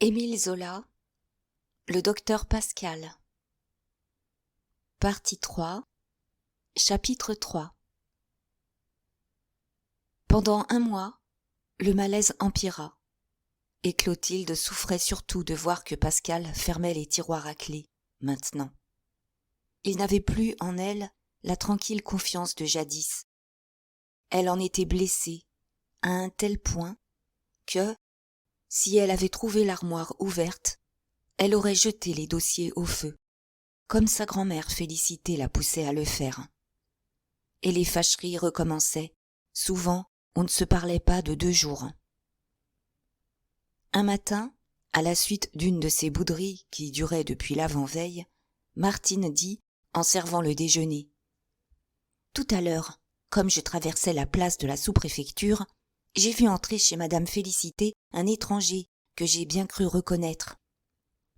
Émile Zola, le docteur Pascal. Partie 3, chapitre 3. Pendant un mois, le malaise empira, et Clotilde souffrait surtout de voir que Pascal fermait les tiroirs à clé, maintenant. Il n'avait plus en elle la tranquille confiance de jadis. Elle en était blessée, à un tel point que, si elle avait trouvé l'armoire ouverte, elle aurait jeté les dossiers au feu, comme sa grand-mère Félicité la poussait à le faire. Et les fâcheries recommençaient. Souvent, on ne se parlait pas de 2 jours. Un matin, à la suite d'une de ces bouderies qui duraient depuis l'avant-veille, Martine dit, en servant le déjeuner: « Tout à l'heure, comme je traversais la place de la sous-préfecture, j'ai vu entrer chez madame Félicité un étranger que j'ai bien cru reconnaître.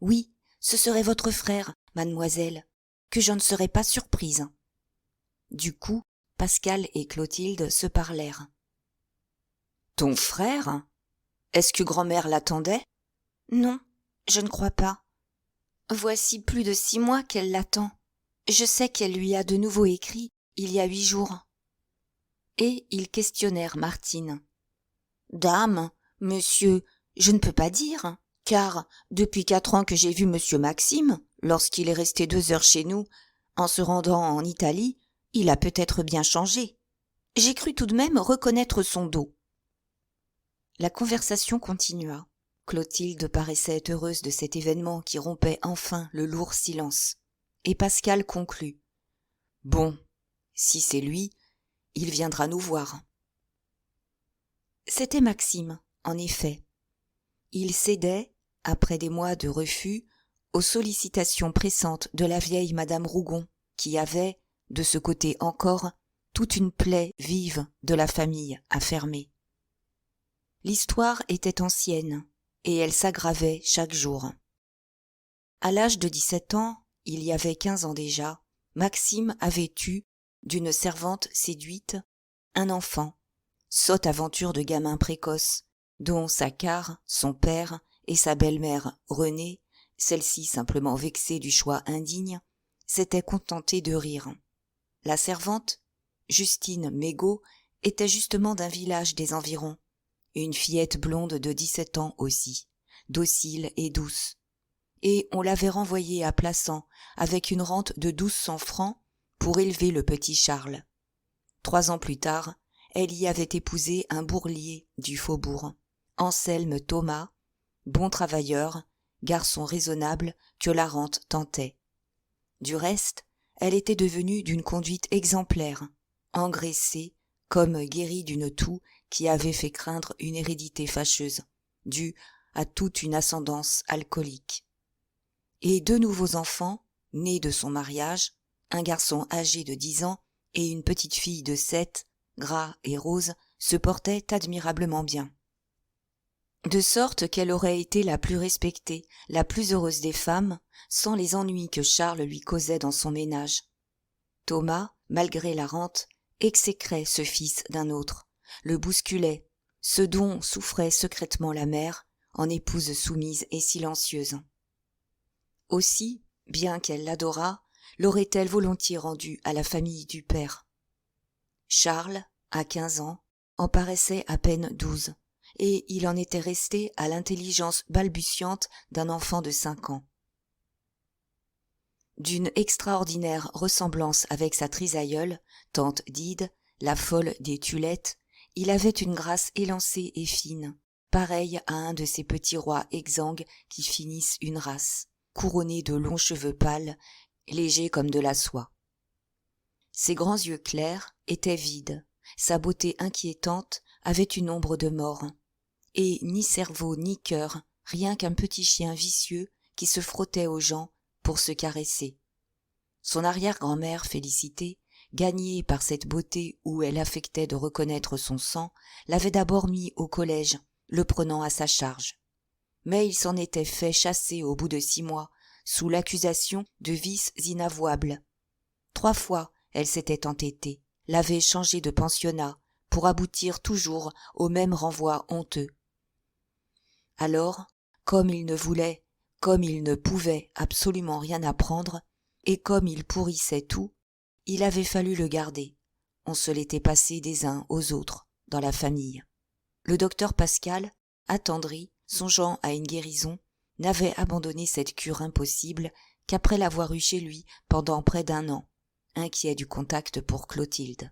Oui, ce serait votre frère, mademoiselle, que je ne serais pas surprise. » Du coup, Pascal et Clotilde se parlèrent. « Ton frère ? Est-ce que grand-mère l'attendait ? » ?»« Non, je ne crois pas. Voici plus de 6 mois qu'elle l'attend. Je sais qu'elle lui a de nouveau écrit il y a 8 jours. » Et ils questionnèrent Martine. « Dame, monsieur, je ne peux pas dire, car depuis 4 ans que j'ai vu monsieur Maxime, lorsqu'il est resté 2 heures chez nous, en se rendant en Italie, il a peut-être bien changé. J'ai cru tout de même reconnaître son dos. » La conversation continua. Clotilde paraissait heureuse de cet événement qui rompait enfin le lourd silence. Et Pascal conclut: « Bon, si c'est lui, il viendra nous voir. » C'était Maxime, en effet. Il cédait, après des mois de refus, aux sollicitations pressantes de la vieille madame Rougon, qui avait, de ce côté encore, toute une plaie vive de la famille à fermer. L'histoire était ancienne, et elle s'aggravait chaque jour. À l'âge de 17 ans, il y avait 15 ans déjà, Maxime avait eu, d'une servante séduite, un enfant, sotte aventure de gamin précoce, dont sa carre, son père et sa belle-mère Renée, celle-ci simplement vexée du choix indigne, s'étaient contentés de rire. La servante, Justine Mégaud, était justement d'un village des environs, une fillette blonde de 17 ans aussi, docile et douce, et on l'avait renvoyée à Plassans avec une rente de 1200 francs pour élever le petit Charles. 3 ans plus tard, elle y avait épousé un bourlier du faubourg, Anselme Thomas, bon travailleur, garçon raisonnable que la rente tentait. Du reste, elle était devenue d'une conduite exemplaire, engraissée, comme guérie d'une toux qui avait fait craindre une hérédité fâcheuse, due à toute une ascendance alcoolique. Et 2 nouveaux enfants, nés de son mariage, un garçon âgé de 10 ans et une petite fille de 7, gras et rose, se portaient admirablement bien. De sorte qu'elle aurait été la plus respectée, la plus heureuse des femmes, sans les ennuis que Charles lui causait dans son ménage. Thomas, malgré la rente, exécrait ce fils d'un autre, le bousculait, ce dont souffrait secrètement la mère, en épouse soumise et silencieuse. Aussi, bien qu'elle l'adorât, l'aurait-elle volontiers rendu à la famille du père. Charles, à 15 ans, en paraissait à peine 12, et il en était resté à l'intelligence balbutiante d'un enfant de 5 ans. D'une extraordinaire ressemblance avec sa trisaïeule, tante Dide, la folle des Tulettes, il avait une grâce élancée et fine, pareille à un de ces petits rois exsangues qui finissent une race, couronnés de longs cheveux pâles, légers comme de la soie. Ses grands yeux clairs étaient vides, sa beauté inquiétante avait une ombre de mort, et ni cerveau ni cœur, rien qu'un petit chien vicieux qui se frottait aux gens pour se caresser. Son arrière-grand-mère Félicité, gagnée par cette beauté où elle affectait de reconnaître son sang, l'avait d'abord mis au collège, le prenant à sa charge. Mais il s'en était fait chasser au bout de 6 mois, sous l'accusation de vices inavouables. 3 fois, elle s'était entêtée, l'avait changé de pensionnat, pour aboutir toujours au même renvoi honteux. Alors, comme il ne voulait, comme il ne pouvait absolument rien apprendre, et comme il pourrissait tout, il avait fallu le garder. On se l'était passé des uns aux autres dans la famille. Le docteur Pascal, attendri, songeant à une guérison, n'avait abandonné cette cure impossible qu'après l'avoir eue chez lui pendant près d'1 an, inquiet du contact pour Clotilde.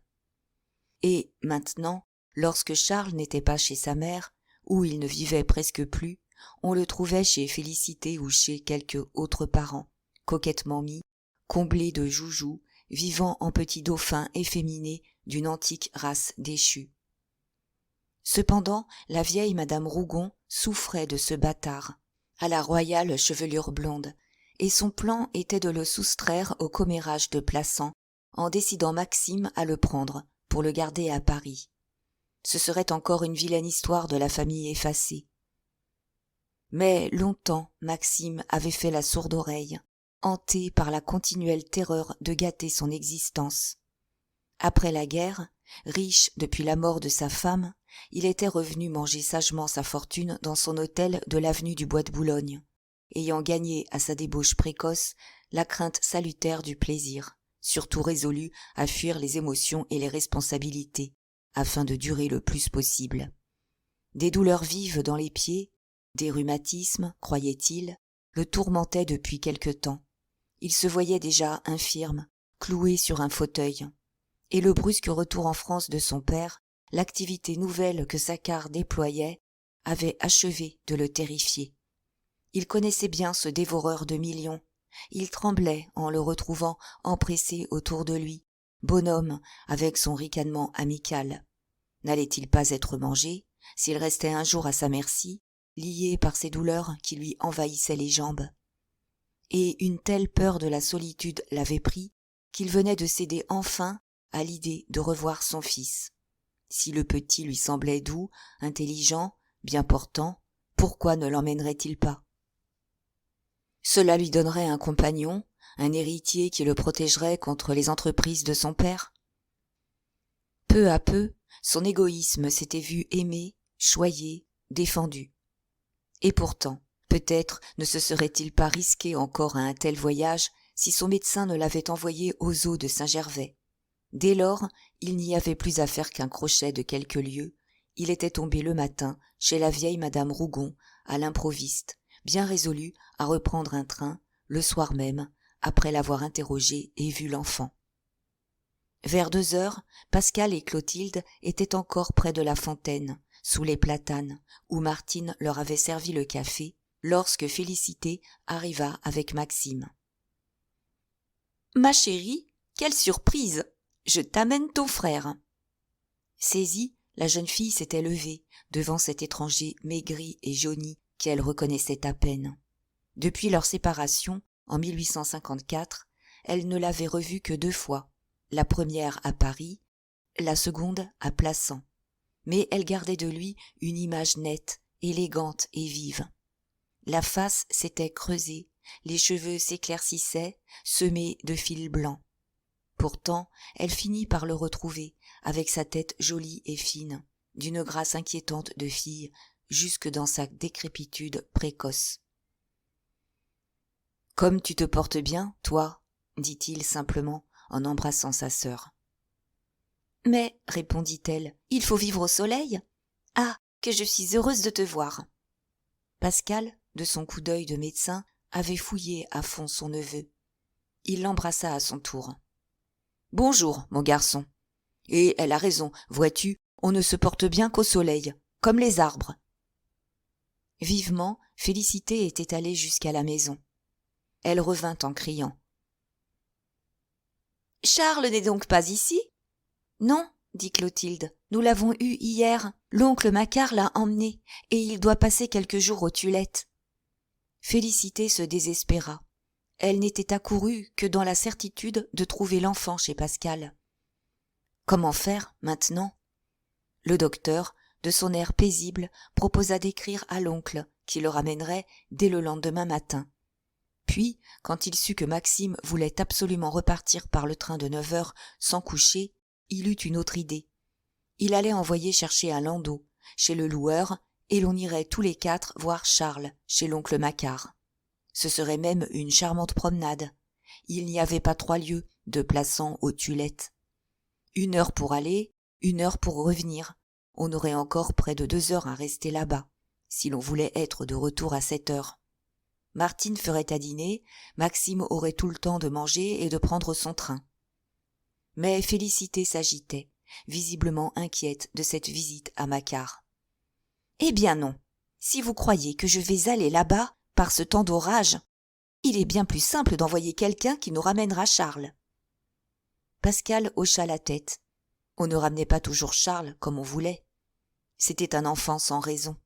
Et maintenant, lorsque Charles n'était pas chez sa mère, où il ne vivait presque plus, on le trouvait chez Félicité ou chez quelques autres parents, coquettement mis, comblés de joujoux, vivant en petits dauphins efféminés d'une antique race déchue. Cependant, la vieille madame Rougon souffrait de ce bâtard, à la royale chevelure blonde, et son plan était de le soustraire au commérage de Plassans, en décidant Maxime à le prendre pour le garder à Paris. Ce serait encore une vilaine histoire de la famille effacée. Mais longtemps Maxime avait fait la sourde oreille, hanté par la continuelle terreur de gâter son existence. Après la guerre, riche depuis la mort de sa femme, il était revenu manger sagement sa fortune dans son hôtel de l'avenue du Bois de Boulogne, ayant gagné à sa débauche précoce la crainte salutaire du plaisir, surtout résolu à fuir les émotions et les responsabilités, afin de durer le plus possible. Des douleurs vives dans les pieds, des rhumatismes, croyait-il, le tourmentaient depuis quelque temps. Il se voyait déjà infirme, cloué sur un fauteuil. Et le brusque retour en France de son père, l'activité nouvelle que Saccard déployait, avait achevé de le terrifier. Il connaissait bien ce dévoreur de millions. Il tremblait en le retrouvant empressé autour de lui, bonhomme avec son ricanement amical. N'allait-il pas être mangé, s'il restait un jour à sa merci, lié par ces douleurs qui lui envahissaient les jambes? Et une telle peur de la solitude l'avait pris qu'il venait de céder enfin à l'idée de revoir son fils. Si le petit lui semblait doux, intelligent, bien portant, pourquoi ne l'emmènerait-il pas? Cela lui donnerait un compagnon, un héritier qui le protégerait contre les entreprises de son père. Peu à peu, son égoïsme s'était vu aimé, choyé, défendu. Et pourtant, peut-être ne se serait-il pas risqué encore à un tel voyage si son médecin ne l'avait envoyé aux eaux de Saint-Gervais. Dès lors, il n'y avait plus à faire qu'un crochet de quelques lieues. Il était tombé le matin chez la vieille madame Rougon, à l'improviste, bien résolu à reprendre un train, le soir même, après l'avoir interrogé et vu l'enfant. Vers 2 heures, Pascal et Clotilde étaient encore près de la fontaine, sous les platanes, où Martine leur avait servi le café, lorsque Félicité arriva avec Maxime. « Ma chérie, quelle surprise! Je t'amène ton frère !» Saisie, la jeune fille s'était levée devant cet étranger maigri et jauni qu'elle reconnaissait à peine. Depuis leur séparation, en 1854, elle ne l'avait revu que 2 fois, la première à Paris, la seconde à Plassans. Mais elle gardait de lui une image nette, élégante et vive. La face s'était creusée, les cheveux s'éclaircissaient, semés de fils blancs. Pourtant, elle finit par le retrouver, avec sa tête jolie et fine, d'une grâce inquiétante de fille, jusque dans sa décrépitude précoce. « Comme tu te portes bien, toi, » dit-il simplement, en embrassant sa sœur. « Mais, répondit-elle, il faut vivre au soleil. Ah, que je suis heureuse de te voir. » Pascal, de son coup d'œil de médecin, avait fouillé à fond son neveu. Il l'embrassa à son tour. « Bonjour, mon garçon. Et elle a raison, vois-tu, on ne se porte bien qu'au soleil, comme les arbres. » Vivement, Félicité était allée jusqu'à la maison. Elle revint en criant. « Charles n'est donc pas ici ? » ?»« Non, dit Clotilde, nous l'avons eu hier. L'oncle Macquart l'a emmené, et il doit passer quelques jours aux Tulettes. » Félicité se désespéra. Elle n'était accourue que dans la certitude de trouver l'enfant chez Pascal. Comment faire maintenant ? Le docteur, de son air paisible, proposa d'écrire à l'oncle, qui le ramènerait dès le lendemain matin. Puis, quand il sut que Maxime voulait absolument repartir par le train de 9 heures sans coucher, il eut une autre idée. Il allait envoyer chercher un landau, chez le loueur, et l'on irait tous les 4 voir Charles chez l'oncle Macquart. Ce serait même une charmante promenade. Il n'y avait pas 3 lieues de Plassans aux Tulettes. 1 heure pour aller, 1 heure pour revenir. On aurait encore près de 2 heures à rester là-bas, si l'on voulait être de retour à 7 heures. Martine ferait à dîner, Maxime aurait tout le temps de manger et de prendre son train. Mais Félicité s'agitait, visiblement inquiète de cette visite à Macquart. « Eh bien non, si vous croyez que je vais aller là-bas par ce temps d'orage, il est bien plus simple d'envoyer quelqu'un qui nous ramènera Charles. » Pascal hocha la tête. On ne ramenait pas toujours Charles comme on voulait. C'était un enfant sans raison,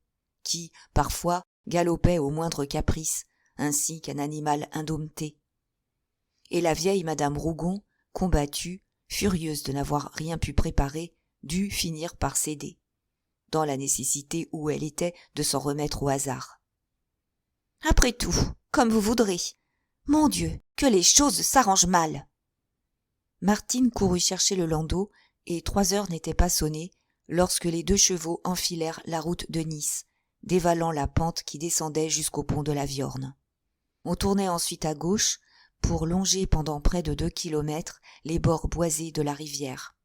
qui, parfois, galopait au moindre caprice, ainsi qu'un animal indompté. Et la vieille madame Rougon, combattue, furieuse de n'avoir rien pu préparer, dut finir par céder, dans la nécessité où elle était de s'en remettre au hasard. « Après tout, comme vous voudrez. Mon Dieu, que les choses s'arrangent mal !» Martine courut chercher le landau, et 3 heures n'étaient pas sonnées lorsque les 2 chevaux enfilèrent la route de Nice, dévalant la pente qui descendait jusqu'au pont de la Viorne. On tournait ensuite à gauche pour longer pendant près de 2 kilomètres les bords boisés de la rivière.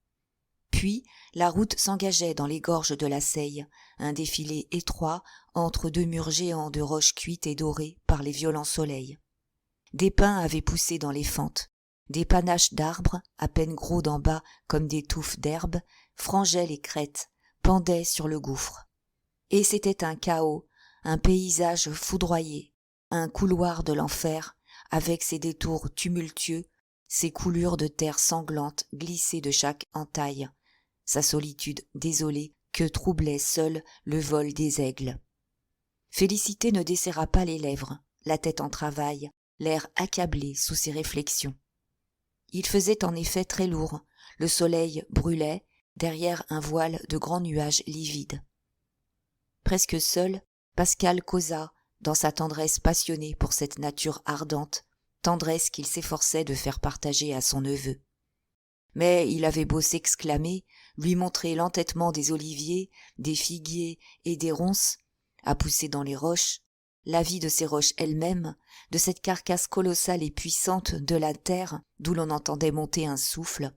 Puis la route s'engageait dans les gorges de la Seille, un défilé étroit entre 2 murs géants de roches cuites et dorées par les violents soleils. Des pins avaient poussé dans les fentes, des panaches d'arbres, à peine gros d'en bas comme des touffes d'herbe, frangeaient les crêtes, pendaient sur le gouffre. Et c'était un chaos, un paysage foudroyé, un couloir de l'enfer, avec ses détours tumultueux, ses coulures de terre sanglante glissées de chaque entaille, sa solitude désolée que troublait seul le vol des aigles. Félicité ne desserra pas les lèvres, la tête en travail, l'air accablé sous ses réflexions. Il faisait en effet très lourd, le soleil brûlait derrière un voile de grands nuages livides. Presque seul, Pascal causa, dans sa tendresse passionnée pour cette nature ardente, tendresse qu'il s'efforçait de faire partager à son neveu. Mais il avait beau s'exclamer, lui montrer l'entêtement des oliviers, des figuiers et des ronces, à pousser dans les roches, la vie de ces roches elles-mêmes, de cette carcasse colossale et puissante de la terre d'où l'on entendait monter un souffle,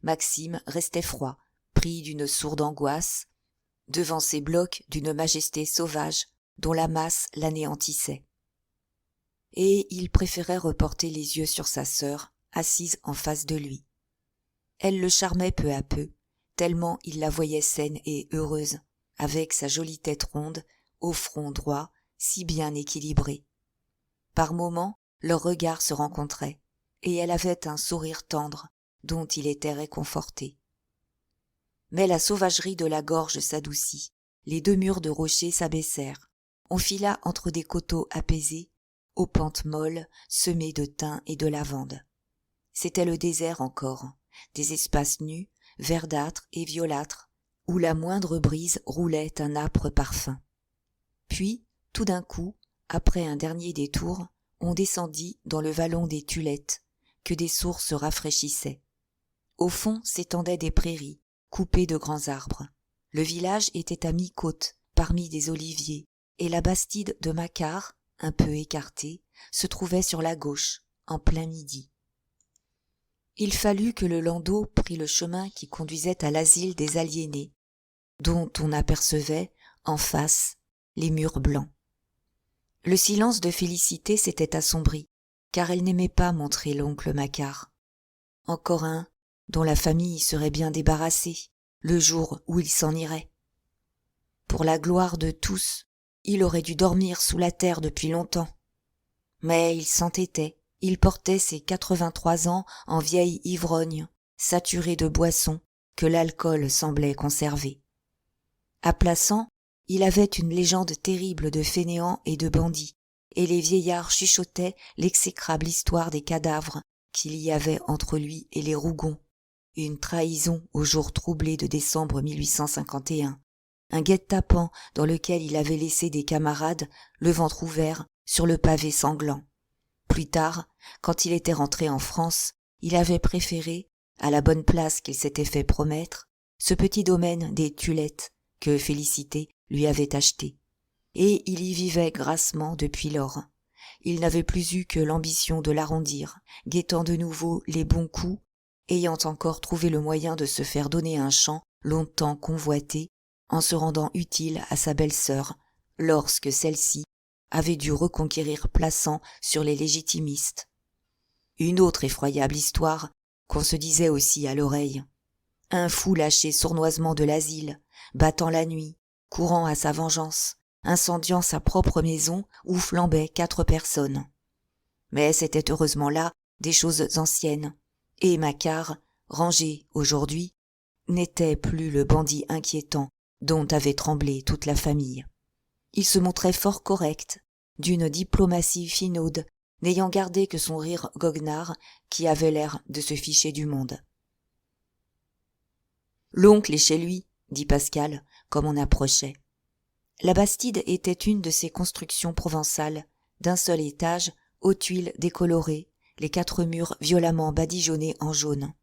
Maxime restait froid, pris d'une sourde angoisse, devant ces blocs d'une majesté sauvage dont la masse l'anéantissait. Et il préférait reporter les yeux sur sa sœur, assise en face de lui. Elle le charmait peu à peu, tellement il la voyait saine et heureuse, avec sa jolie tête ronde, au front droit, si bien équilibré. Par moments, leurs regards se rencontraient, et elle avait un sourire tendre, dont il était réconforté. Mais la sauvagerie de la gorge s'adoucit, les 2 murs de rochers s'abaissèrent, on fila entre des coteaux apaisés, aux pentes molles, semées de thym et de lavande. C'était le désert encore, des espaces nus, verdâtres et violâtres, où la moindre brise roulait un âpre parfum. Puis, tout d'un coup, après un dernier détour, on descendit dans le vallon des Tulettes, que des sources rafraîchissaient. Au fond s'étendaient des prairies, coupées de grands arbres. Le village était à mi-côte, parmi des oliviers, et la bastide de Macquart, un peu écartée, se trouvait sur la gauche, en plein midi. Il fallut que le landau prît le chemin qui conduisait à l'asile des aliénés, dont on apercevait, en face, les murs blancs. Le silence de Félicité s'était assombri, car elle n'aimait pas montrer l'oncle Macquart. Encore un dont la famille serait bien débarrassée, le jour où il s'en irait. Pour la gloire de tous, il aurait dû dormir sous la terre depuis longtemps. Mais il s'entêtait, il portait ses 83 ans en vieille ivrogne, saturé de boissons que l'alcool semblait conserver. À Plassans, il avait une légende terrible de fainéants et de bandits, et les vieillards chuchotaient l'exécrable histoire des cadavres qu'il y avait entre lui et les Rougon, une trahison au jour troublé de décembre 1851, un guet-apens dans lequel il avait laissé des camarades, le ventre ouvert, sur le pavé sanglant. Plus tard, quand il était rentré en France, il avait préféré, à la bonne place qu'il s'était fait promettre, ce petit domaine des Tulettes que Félicité lui avait acheté. et il y vivait grassement depuis lors. Il n'avait plus eu que l'ambition de l'arrondir, guettant de nouveau les bons coups, ayant encore trouvé le moyen de se faire donner un champ longtemps convoité, en se rendant utile à sa belle-sœur, lorsque celle-ci avait dû reconquérir Plassans sur les légitimistes. Une autre effroyable histoire qu'on se disait aussi à l'oreille. Un fou lâché sournoisement de l'asile, battant la nuit, courant à sa vengeance, incendiant sa propre maison où flambaient 4 personnes. Mais c'était heureusement là des choses anciennes, et Macquart, rangé aujourd'hui, n'était plus le bandit inquiétant dont avait tremblé toute la famille. Il se montrait fort correct, d'une diplomatie finaude, n'ayant gardé que son rire goguenard qui avait l'air de se ficher du monde. « L'oncle est chez lui, » dit Pascal, comme on approchait. La bastide était une de ces constructions provençales, d'un seul étage, aux tuiles décolorées, les 4 murs violemment badigeonnés en jaune.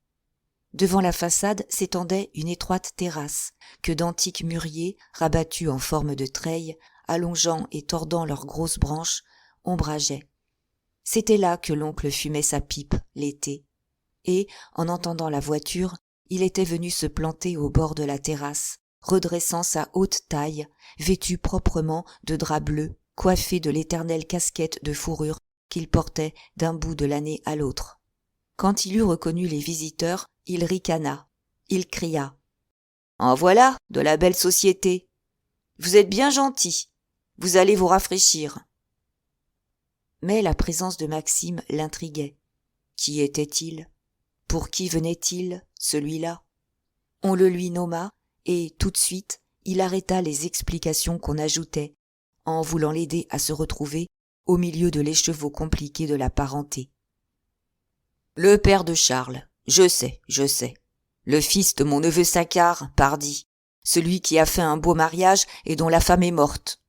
Devant la façade s'étendait une étroite terrasse, que d'antiques mûriers, rabattus en forme de treilles, allongeant et tordant leurs grosses branches, ombrageaient. C'était là que l'oncle fumait sa pipe, l'été, et, en entendant la voiture, il était venu se planter au bord de la terrasse, redressant sa haute taille, vêtu proprement de drap bleu, coiffé de l'éternelle casquette de fourrure qu'il portait d'un bout de l'année à l'autre. Quand il eut reconnu les visiteurs, il ricana, il cria « En voilà, de la belle société. Vous êtes bien gentils, vous allez vous rafraîchir. » Mais la présence de Maxime l'intriguait. Qui était-il? Pour qui venait-il, celui-là? On le lui nomma, et tout de suite, il arrêta les explications qu'on ajoutait, en voulant l'aider à se retrouver au milieu de l'écheveau compliqué de la parenté. Le père de Charles, je sais. Le fils de mon neveu Saccard, pardi. Celui qui a fait un beau mariage et dont la femme est morte.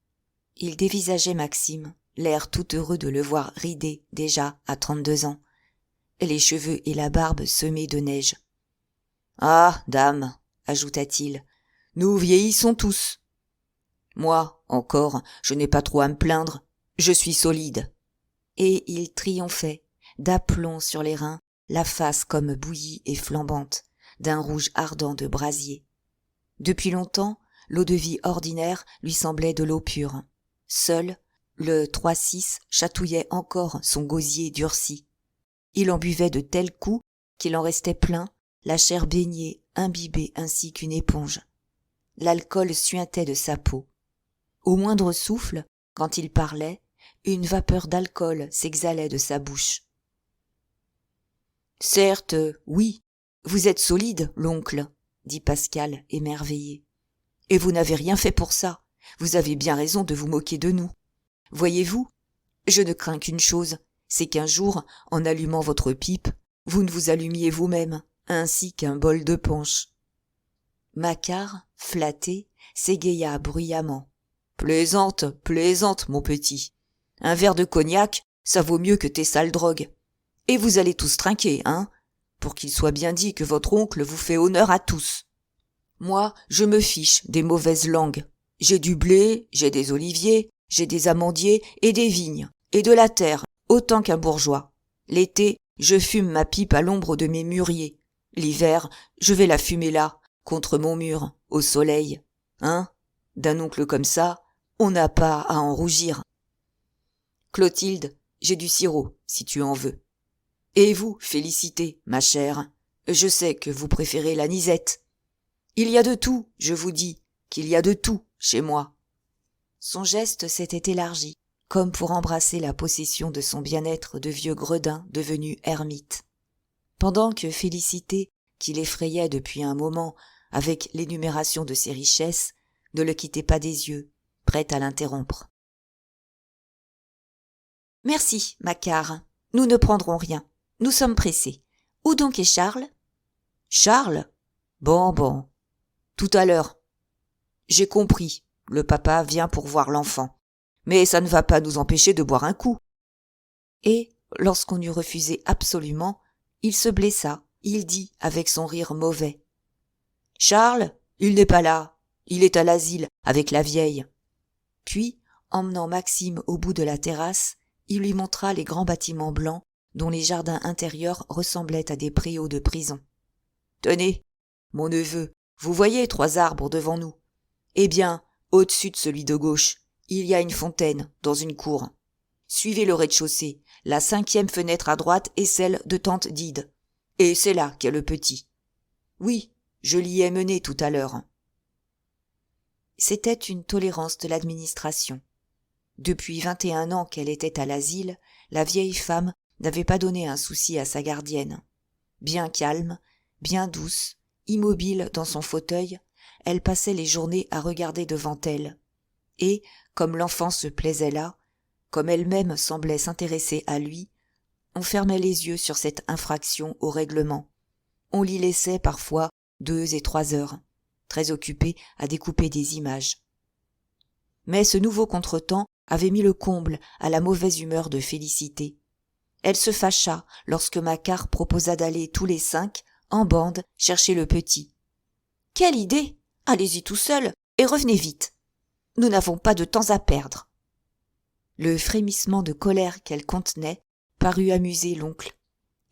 Il dévisageait Maxime, l'air tout heureux de le voir ridé déjà à 32 ans, les cheveux et la barbe semés de neige. « Ah, dame, ajouta-t-il, nous vieillissons tous. Moi, encore, je n'ai pas trop à me plaindre, je suis solide. » Et il triomphait, d'aplomb sur les reins, la face comme bouillie et flambante, d'un rouge ardent de brasier. Depuis longtemps, l'eau-de-vie ordinaire lui semblait de l'eau pure. Seul, le 3-6 chatouillait encore son gosier durci. Il en buvait de tels coups qu'il en restait plein, la chair baignée, imbibée ainsi qu'une éponge. L'alcool suintait de sa peau. Au moindre souffle, quand il parlait, une vapeur d'alcool s'exhalait de sa bouche. « Certes, oui, vous êtes solide, l'oncle, » dit Pascal, émerveillé. « Et vous n'avez rien fait pour ça. Vous avez bien raison de vous moquer de nous. Voyez-vous, je ne crains qu'une chose, c'est qu'un jour, en allumant votre pipe, vous ne vous allumiez vous-même, ainsi qu'un bol de punch. » Macquart, flatté, s'égaya bruyamment. « Plaisante, mon petit. Un verre de cognac, ça vaut mieux que tes sales drogues. Et vous allez tous trinquer, hein, pour qu'il soit bien dit que votre oncle vous fait honneur à tous. Moi, je me fiche des mauvaises langues. J'ai du blé, j'ai des oliviers, j'ai des amandiers et des vignes, et de la terre, autant qu'un bourgeois. L'été, je fume ma pipe à l'ombre de mes mûriers. L'hiver, je vais la fumer là, contre mon mur, au soleil. Hein? D'un oncle comme ça, on n'a pas à en rougir. Clotilde, j'ai du sirop, si tu en veux. Et vous, Félicité, ma chère, je sais que vous préférez la nisette. Il y a de tout, je vous dis, qu'il y a de tout chez moi. » Son geste s'était élargi, comme pour embrasser la possession de son bien-être de vieux gredin devenu ermite. Pendant que Félicité, qui l'effrayait depuis un moment avec l'énumération de ses richesses, ne le quittait pas des yeux, prête à l'interrompre. « Merci, Macquart, nous ne prendrons rien. Nous sommes pressés. Où donc est Charles ? » ?»« Charles ? Bon. Tout à l'heure. J'ai compris, le papa vient pour voir l'enfant. Mais ça ne va pas nous empêcher de boire un coup. » Et, lorsqu'on eut refusé absolument, il se blessa, il dit avec son rire mauvais. « Charles, il n'est pas là, il est à l'asile avec la vieille. » Puis, Emmenant Maxime au bout de la terrasse, il lui montra les grands bâtiments blancs dont les jardins intérieurs ressemblaient à des préaux de prison. « Tenez, mon neveu, vous voyez 3 arbres devant nous. Eh bien, au-dessus de celui de gauche, il y a une fontaine dans une cour. Suivez le rez-de-chaussée, la 5e fenêtre à droite est celle de tante Dide. Et c'est là qu'est le petit. Oui, je l'y ai mené tout à l'heure. » C'était une tolérance de l'administration. Depuis 21 ans qu'elle était à l'asile, la vieille femme n'avait pas donné un souci à sa gardienne. Bien calme, bien douce, immobile dans son fauteuil, elle passait les journées à regarder devant elle. Et, comme l'enfant se plaisait là, comme elle-même semblait s'intéresser à lui, on fermait les yeux sur cette infraction au règlement. On l'y laissait parfois 2 et 3 heures, très occupée à découper des images. Mais ce nouveau contretemps avait mis le comble à la mauvaise humeur de Félicité. Elle se fâcha lorsque Macquart proposa d'aller tous les 5, en bande, chercher le petit. « Quelle idée! Allez-y tout seul et revenez vite. Nous n'avons pas de temps à perdre. » Le frémissement de colère qu'elle contenait parut amuser l'oncle.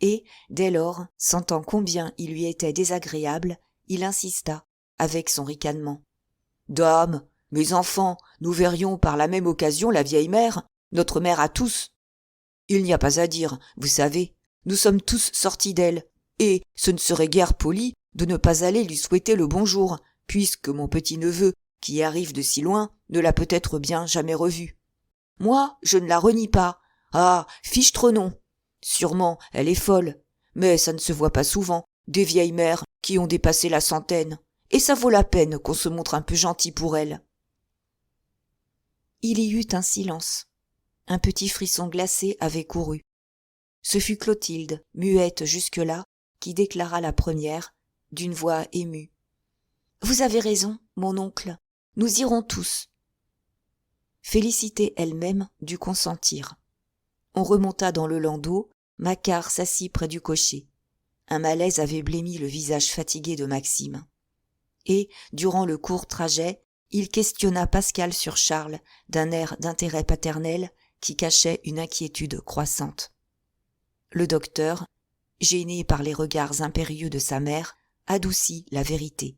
Et, dès lors, sentant combien il lui était désagréable, il insista, avec son ricanement. « Dame, mes enfants, nous verrions par la même occasion la vieille mère, notre mère à tous. Il n'y a pas à dire, vous savez, nous sommes tous sortis d'elle, et ce ne serait guère poli de ne pas aller lui souhaiter le bonjour, puisque mon petit-neveu, qui arrive de si loin, ne l'a peut-être bien jamais revue. Moi, je ne la renie pas. Ah, fichtre non. Sûrement, elle est folle, mais ça ne se voit pas souvent, des vieilles mères qui ont dépassé la 100aine, et ça vaut la peine qu'on se montre un peu gentil pour elles. » Il y eut un silence. Un petit frisson glacé avait couru. Ce fut Clotilde, muette jusque-là, qui déclara la première, d'une voix émue. « Vous avez raison, mon oncle, nous irons tous. » Félicité elle-même dut consentir. On remonta dans le landau, Macquart s'assit près du cocher. Un malaise avait blêmi le visage fatigué de Maxime. Et, durant le court trajet, il questionna Pascal sur Charles d'un air d'intérêt paternel qui cachait une inquiétude croissante. Le docteur, gêné par les regards impérieux de sa mère, adoucit la vérité.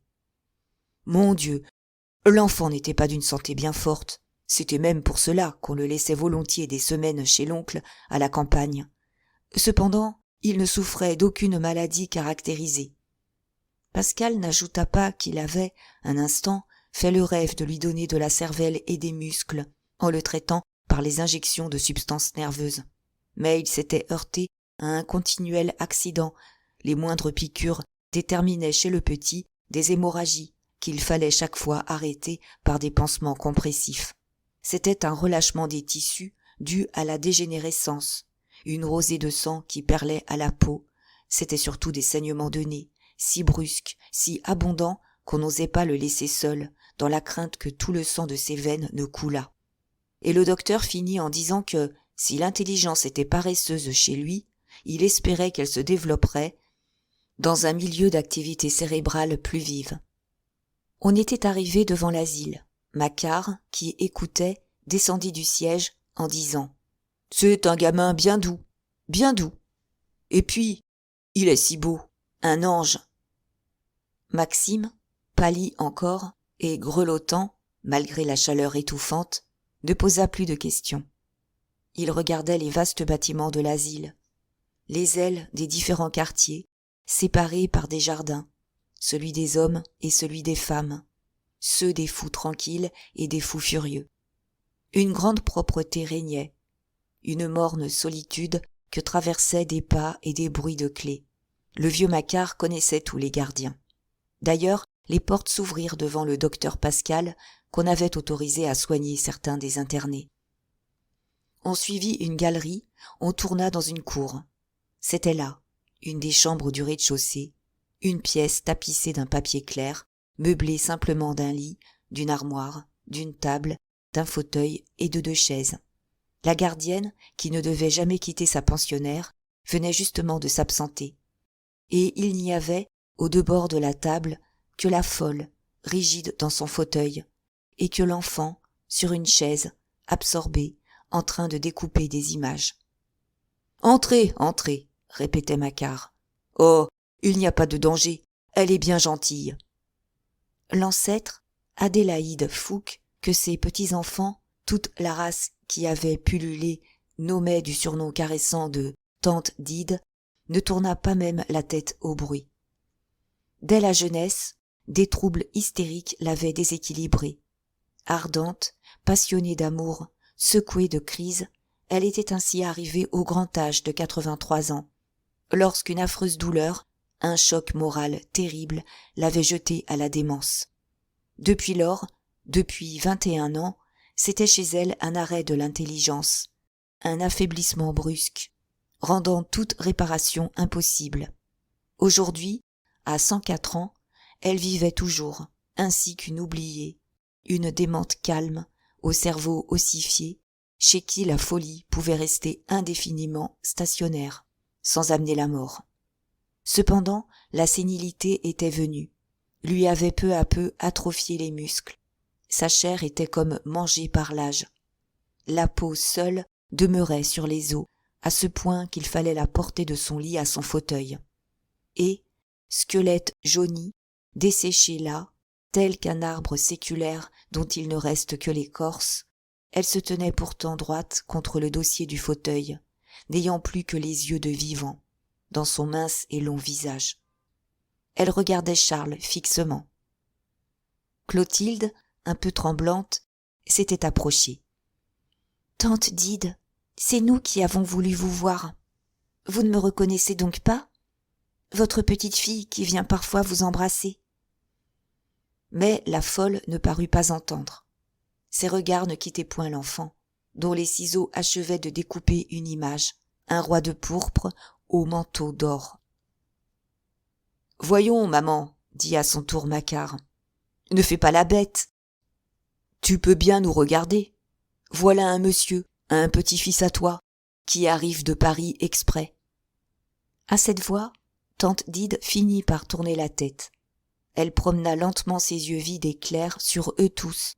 « Mon Dieu, l'enfant n'était pas d'une santé bien forte. C'était même pour cela qu'on le laissait volontiers des semaines chez l'oncle à la campagne. Cependant, il ne souffrait d'aucune maladie caractérisée. » Pascal n'ajouta pas qu'il avait, un instant, fait le rêve de lui donner de la cervelle et des muscles, en le traitant par les injections de substances nerveuses. Mais il s'était heurté à un continuel accident. Les moindres piqûres déterminaient chez le petit des hémorragies qu'il fallait chaque fois arrêter par des pansements compressifs. C'était un relâchement des tissus dû à la dégénérescence, une rosée de sang qui perlait à la peau. C'était surtout des saignements de nez, si brusques, si abondants qu'on n'osait pas le laisser seul, dans la crainte que tout le sang de ses veines ne coulât. Et le docteur finit en disant que, si l'intelligence était paresseuse chez lui, il espérait qu'elle se développerait dans un milieu d'activité cérébrale plus vive. On était arrivé devant l'asile. Macquart, qui écoutait, descendit du siège en disant « C'est un gamin bien doux, bien doux. Et puis, il est si beau, un ange. » Maxime, pâli encore et grelottant, malgré la chaleur étouffante, ne posa plus de questions. Il regardait les vastes bâtiments de l'asile, les ailes des différents quartiers, séparés par des jardins, celui des hommes et celui des femmes, ceux des fous tranquilles et des fous furieux. Une grande propreté régnait, une morne solitude que traversaient des pas et des bruits de clés. Le vieux Macquart connaissait tous les gardiens. D'ailleurs, les portes s'ouvrirent devant le docteur Pascal, qu'on avait autorisé à soigner certains des internés. On suivit une galerie, on tourna dans une cour. C'était là, une des chambres du rez-de-chaussée, une pièce tapissée d'un papier clair, meublée simplement d'un lit, d'une armoire, d'une table, d'un fauteuil et de 2 chaises. La gardienne, qui ne devait jamais quitter sa pensionnaire, venait justement de s'absenter. Et il n'y avait, aux 2 bords de la table, que la folle, rigide dans son fauteuil, et que l'enfant, sur une chaise, absorbé, en train de découper des images. « Entrez, entrez !» répétait Macquart. « Oh, il n'y a pas de danger, elle est bien gentille. » L'ancêtre, Adélaïde Fouque, que ses petits-enfants, toute la race qui avait pullulé, nommaient du surnom caressant de « tante Dide », ne tourna pas même la tête au bruit. Dès la jeunesse, des troubles hystériques l'avaient déséquilibrée. Ardente, passionnée d'amour, secouée de crises, elle était ainsi arrivée au grand âge de 83 ans, lorsqu'une affreuse douleur, un choc moral terrible, l'avait jetée à la démence. Depuis lors, depuis 21 ans, c'était chez elle un arrêt de l'intelligence, un affaiblissement brusque, rendant toute réparation impossible. Aujourd'hui, à 104 ans, elle vivait toujours, ainsi qu'une oubliée, une démente calme, au cerveau ossifié, chez qui la folie pouvait rester indéfiniment stationnaire, sans amener la mort. Cependant, la sénilité était venue, lui avait peu à peu atrophié les muscles. Sa chair était comme mangée par l'âge. La peau seule demeurait sur les os, à ce point qu'il fallait la porter de son lit à son fauteuil. Et, squelette jauni, desséché là, tel qu'un arbre séculaire dont il ne reste que l'écorce, elle se tenait pourtant droite contre le dossier du fauteuil, n'ayant plus que les yeux de vivant, dans son mince et long visage. Elle regardait Charles fixement. Clotilde, un peu tremblante, s'était approchée. « Tante Dide, c'est nous qui avons voulu vous voir. Vous ne me reconnaissez donc pas ? Votre petite fille qui vient parfois vous embrasser. » Mais la folle ne parut pas entendre. Ses regards ne quittaient point l'enfant, dont les ciseaux achevaient de découper une image, un roi de pourpre au manteau d'or. « Voyons, maman, » dit à son tour Macquart. « Ne fais pas la bête. Tu peux bien nous regarder. Voilà un monsieur, un petit-fils à toi, qui arrive de Paris exprès. » À cette voix, tante Dide finit par tourner la tête. Elle promena lentement ses yeux vides et clairs sur eux tous,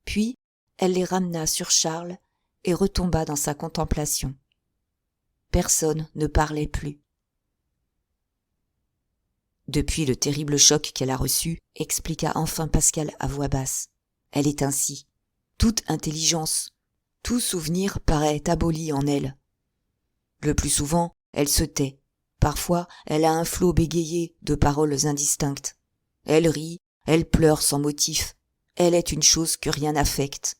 puis elle les ramena sur Charles et retomba dans sa contemplation. Personne ne parlait plus. Depuis le terrible choc qu'elle a reçu, expliqua enfin Pascal à voix basse, elle est ainsi. Toute intelligence, tout souvenir paraît aboli en elle. Le plus souvent, elle se tait. Parfois, elle a un flot bégayé de paroles indistinctes. Elle rit, elle pleure sans motif. Elle est une chose que rien n'affecte.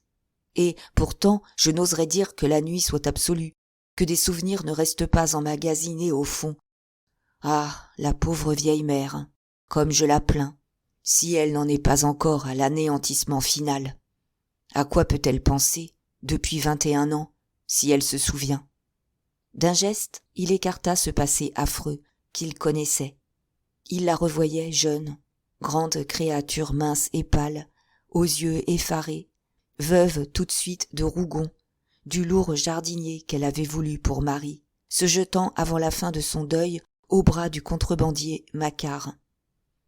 Et, pourtant, je n'oserais dire que la nuit soit absolue, que des souvenirs ne restent pas emmagasinés au fond. Ah, la pauvre vieille mère, comme je la plains, si elle n'en est pas encore à l'anéantissement final. À quoi peut-elle penser, depuis 21 ans, si elle se souvient ? D'un geste, il écarta ce passé affreux qu'il connaissait. Il la revoyait jeune, grande créature mince et pâle, aux yeux effarés, veuve tout de suite de Rougon, du lourd jardinier qu'elle avait voulu pour mari, se jetant avant la fin de son deuil au bras du contrebandier Macquart,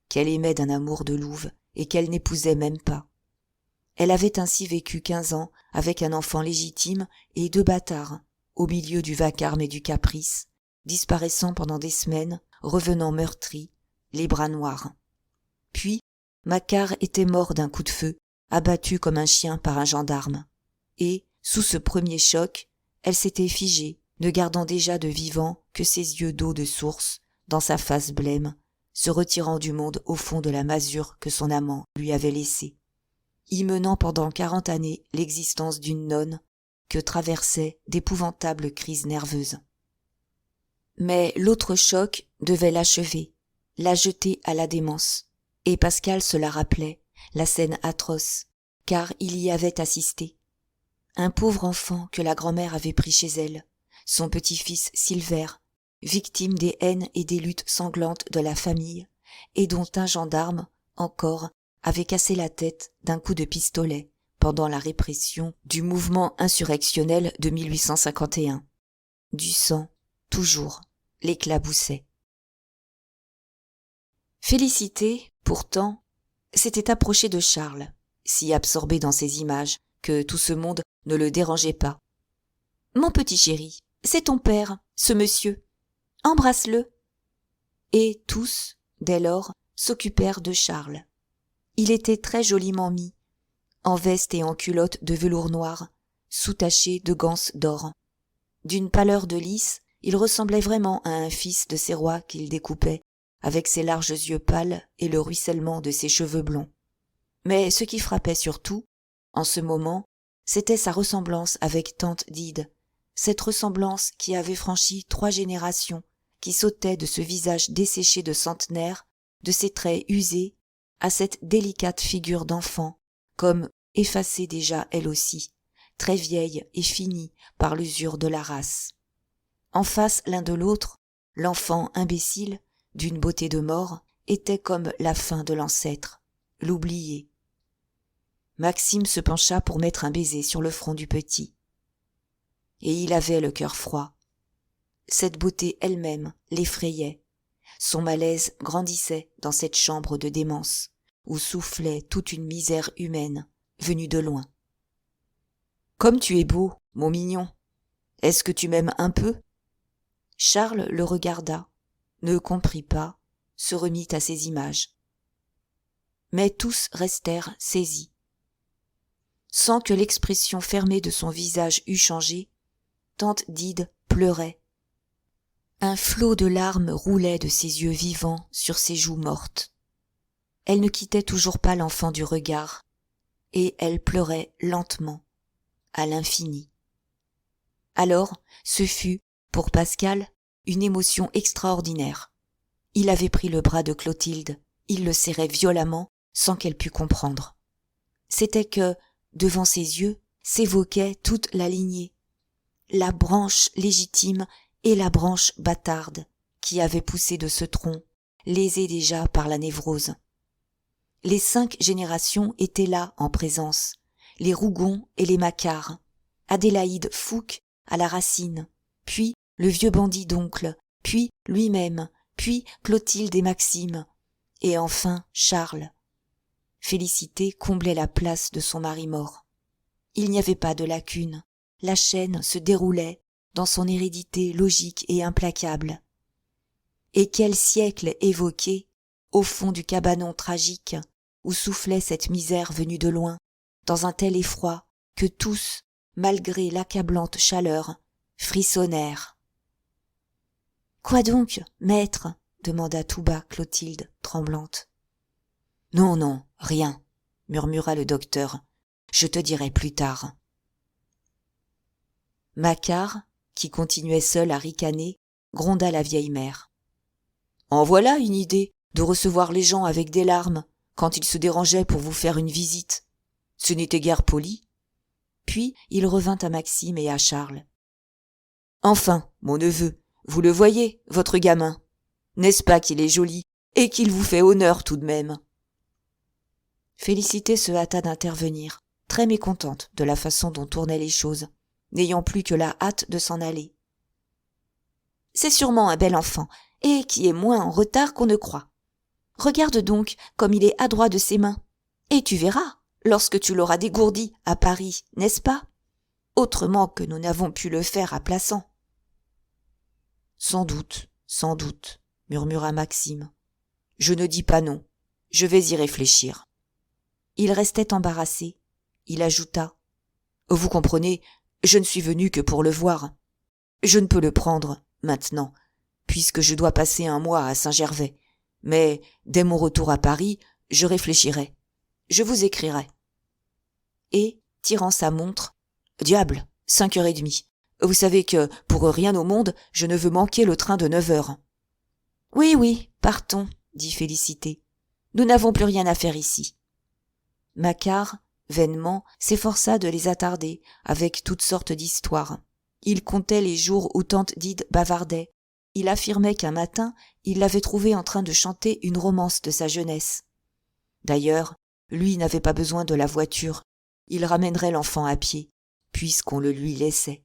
qu'elle aimait d'un amour de louve et qu'elle n'épousait même pas. Elle avait ainsi vécu 15 ans avec un enfant légitime et 2 bâtards, au milieu du vacarme et du caprice, disparaissant pendant des semaines, revenant meurtri, les bras noirs. Puis, Macquart était mort d'un coup de feu, abattu comme un chien par un gendarme. Et, sous ce premier choc, elle s'était figée, ne gardant déjà de vivant que ses yeux d'eau de source, dans sa face blême, se retirant du monde au fond de la masure que son amant lui avait laissée, y menant pendant 40 années l'existence d'une nonne que traversaient d'épouvantables crises nerveuses. Mais l'autre choc devait l'achever, la jeter à la démence, et Pascal se la rappelait, la scène atroce, car il y avait assisté. Un pauvre enfant que la grand-mère avait pris chez elle, son petit-fils Silvère, victime des haines et des luttes sanglantes de la famille, et dont un gendarme, encore, avait cassé la tête d'un coup de pistolet pendant la répression du mouvement insurrectionnel de 1851. Du sang, toujours, l'éclaboussait. Félicité, pourtant, s'était approchée de Charles, si absorbée dans ses images que tout ce monde ne le dérangeaient pas. « Mon petit chéri, c'est ton père, ce monsieur. Embrasse-le. » Et tous, dès lors, s'occupèrent de Charles. Il était très joliment mis, en veste et en culotte de velours noir, soutachée de ganses d'or. D'une pâleur de lys, il ressemblait vraiment à un fils de ces rois qu'il découpait, avec ses larges yeux pâles et le ruissellement de ses cheveux blonds. Mais ce qui frappait surtout, en ce moment, c'était sa ressemblance avec tante Dide, cette ressemblance qui avait franchi 3 générations, qui sautait de ce visage desséché de centenaire, de ses traits usés, à cette délicate figure d'enfant, comme effacée déjà elle aussi, très vieille et finie par l'usure de la race. En face l'un de l'autre, l'enfant imbécile, d'une beauté de mort, était comme la fin de l'ancêtre, l'oublié. Maxime se pencha pour mettre un baiser sur le front du petit. Et il avait le cœur froid. Cette beauté elle-même l'effrayait. Son malaise grandissait dans cette chambre de démence, où soufflait toute une misère humaine, venue de loin. « Comme tu es beau, mon mignon. Est-ce que tu m'aimes un peu ?» Charles le regarda, ne comprit pas, se remit à ses images. Mais tous restèrent saisis. Sans que l'expression fermée de son visage eût changé, tante Dide pleurait. Un flot de larmes roulait de ses yeux vivants sur ses joues mortes. Elle ne quittait toujours pas l'enfant du regard, et elle pleurait lentement, à l'infini. Alors, ce fut, pour Pascal, une émotion extraordinaire. Il avait pris le bras de Clotilde, il le serrait violemment, sans qu'elle pût comprendre. C'était que, devant ses yeux, s'évoquait toute la lignée, la branche légitime et la branche bâtarde, qui avait poussé de ce tronc, lésé déjà par la névrose. Les 5 générations étaient là en présence, les Rougon et les Macquart, Adélaïde Fouque à la racine, puis le vieux bandit d'oncle, puis lui-même, puis Clotilde et Maxime, et enfin Charles. Félicité comblait la place de son mari mort. Il n'y avait pas de lacune, la chaîne se déroulait dans son hérédité logique et implacable. Et quel siècle évoqué, au fond du cabanon tragique, où soufflait cette misère venue de loin, dans un tel effroi que tous, malgré l'accablante chaleur, frissonnèrent. « Quoi donc, maître ?» demanda tout bas Clotilde, tremblante. « Non, non, rien, » murmura le docteur. « Je te dirai plus tard. » Macquart, qui continuait seul à ricaner, gronda la vieille mère. « En voilà une idée, de recevoir les gens avec des larmes, quand ils se dérangeaient pour vous faire une visite. Ce n'était guère poli. » Puis il revint à Maxime et à Charles. « Enfin, mon neveu, vous le voyez, votre gamin. N'est-ce pas qu'il est joli, et qu'il vous fait honneur tout de même ?» Félicité se hâta d'intervenir, très mécontente de la façon dont tournaient les choses, n'ayant plus que la hâte de s'en aller. « C'est sûrement un bel enfant, et qui est moins en retard qu'on ne croit. Regarde donc comme il est adroit de ses mains, et tu verras, lorsque tu l'auras dégourdi à Paris, n'est-ce pas? Autrement que nous n'avons pu le faire à Plassans. » Sans doute, murmura Maxime. Je ne dis pas non, je vais y réfléchir. Il restait embarrassé. Il ajouta. Vous comprenez, je ne suis venu que pour le voir. Je ne peux le prendre, maintenant, puisque je dois passer un mois à Saint-Gervais. Mais, dès mon retour à Paris, je réfléchirai. Je vous écrirai. Et, tirant sa montre, diable, 5h30. Vous savez que, pour rien au monde, je ne veux manquer le train de 9h. Oui, oui, partons, dit Félicité. Nous n'avons plus rien à faire ici. Macquart, vainement, s'efforça de les attarder avec toutes sortes d'histoires. Il comptait les jours où tante Dide bavardait. Il affirmait qu'un matin, il l'avait trouvée en train de chanter une romance de sa jeunesse. D'ailleurs, lui n'avait pas besoin de la voiture. Il ramènerait l'enfant à pied, puisqu'on le lui laissait.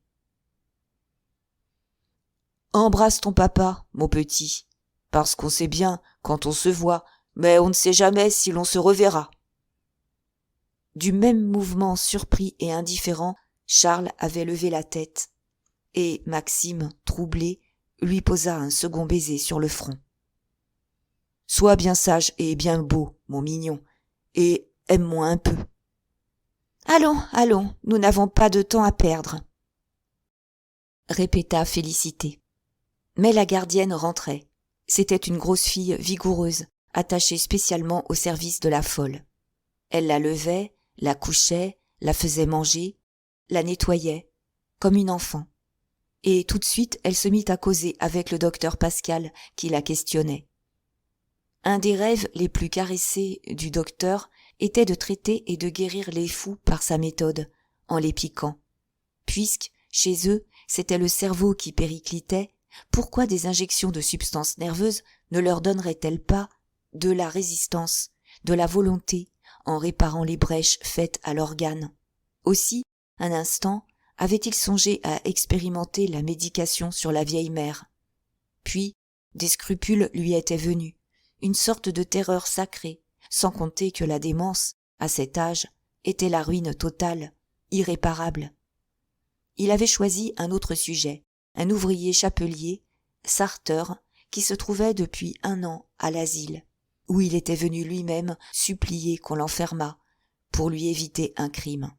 Embrasse ton papa, mon petit, parce qu'on sait bien quand on se voit, mais on ne sait jamais si l'on se reverra. Du même mouvement surpris et indifférent, Charles avait levé la tête, et Maxime, troublé, lui posa un second baiser sur le front. « Sois bien sage et bien beau, mon mignon, et aime-moi un peu. »« Allons, allons, nous n'avons pas de temps à perdre, » répéta Félicité. Mais la gardienne rentrait. C'était une grosse fille vigoureuse, attachée spécialement au service de la folle. Elle la levait, la couchait, la faisait manger, la nettoyait, comme une enfant. Et tout de suite, elle se mit à causer avec le docteur Pascal, qui la questionnait. Un des rêves les plus caressés du docteur était de traiter et de guérir les fous par sa méthode, en les piquant. Puisque, chez eux, c'était le cerveau qui périclitait, pourquoi des injections de substances nerveuses ne leur donneraient-elles pas de la résistance, de la volonté, en réparant les brèches faites à l'organe? Aussi, un instant, avait-il songé à expérimenter la médication sur la vieille mère. Puis, des scrupules lui étaient venus, une sorte de terreur sacrée, sans compter que la démence, à cet âge, était la ruine totale, irréparable. Il avait choisi un autre sujet, un ouvrier chapelier, sarteur, qui se trouvait depuis 1 an à l'asile, où il était venu lui-même supplier qu'on l'enfermât, pour lui éviter un crime.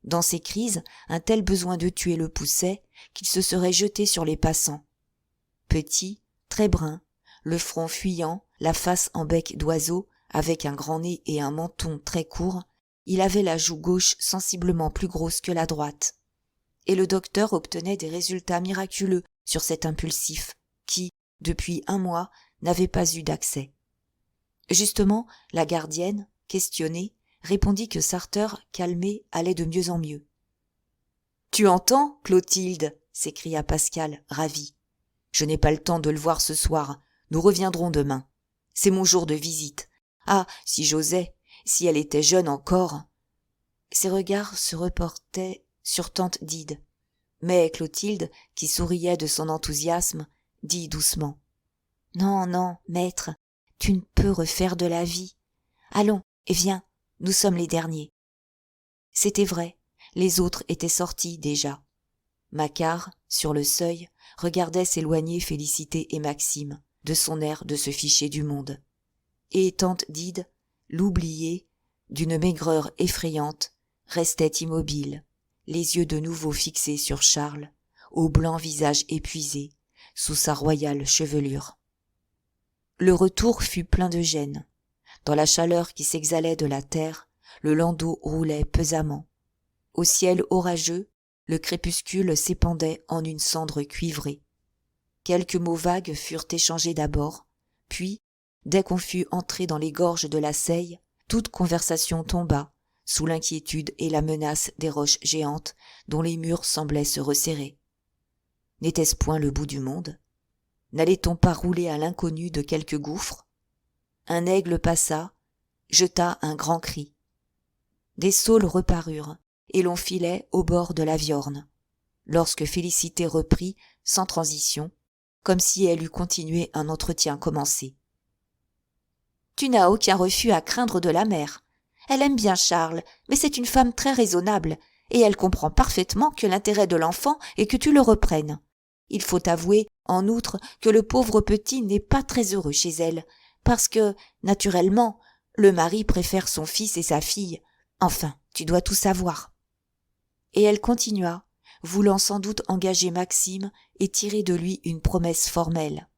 Dans ces crises, un tel besoin de tuer le poussait qu'il se serait jeté sur les passants. Petit, très brun, le front fuyant, la face en bec d'oiseau, avec un grand nez et un menton très court, il avait la joue gauche sensiblement plus grosse que la droite. Et le docteur obtenait des résultats miraculeux sur cet impulsif, qui, depuis 1 mois, n'avait pas eu d'accès. Justement, la gardienne, questionnée, répondit que Sarter, calmé, allait de mieux en mieux. « Tu entends, Clotilde » s'écria Pascal, ravi. « Je n'ai pas le temps de le voir ce soir, nous reviendrons demain. C'est mon jour de visite. Ah, si j'osais, si elle était jeune encore !» Ses regards se reportaient sur tante Dide. Mais Clotilde, qui souriait de son enthousiasme, dit doucement. « Non, non, maître, tu ne peux refaire de la vie. Allons, et viens, nous sommes les derniers. » C'était vrai, les autres étaient sortis déjà. Macquart, sur le seuil, regardait s'éloigner Félicité et Maxime, de son air de se ficher du monde. Et tante Dide, l'oubliée, d'une maigreur effrayante, restait immobile, les yeux de nouveau fixés sur Charles, au blanc visage épuisé, sous sa royale chevelure. Le retour fut plein de gêne. Dans la chaleur qui s'exhalait de la terre, le landau roulait pesamment. Au ciel orageux, le crépuscule s'épandait en une cendre cuivrée. Quelques mots vagues furent échangés d'abord, puis, dès qu'on fut entré dans les gorges de la Seille, toute conversation tomba, sous l'inquiétude et la menace des roches géantes dont les murs semblaient se resserrer. N'était-ce point le bout du monde? N'allait-on pas rouler à l'inconnu de quelque gouffre? Un aigle passa, jeta un grand cri. Des saules reparurent, et l'on filait au bord de la Viorne, lorsque Félicité reprit, sans transition, comme si elle eût continué un entretien commencé. « Tu n'as aucun refus à craindre de la mère. Elle aime bien Charles, mais c'est une femme très raisonnable, et elle comprend parfaitement que l'intérêt de l'enfant est que tu le reprennes. Il faut avouer, en outre, que le pauvre petit n'est pas très heureux chez elle, parce que, naturellement, le mari préfère son fils et sa fille. Enfin, tu dois tout savoir. » Et elle continua, voulant sans doute engager Maxime et tirer de lui une promesse formelle.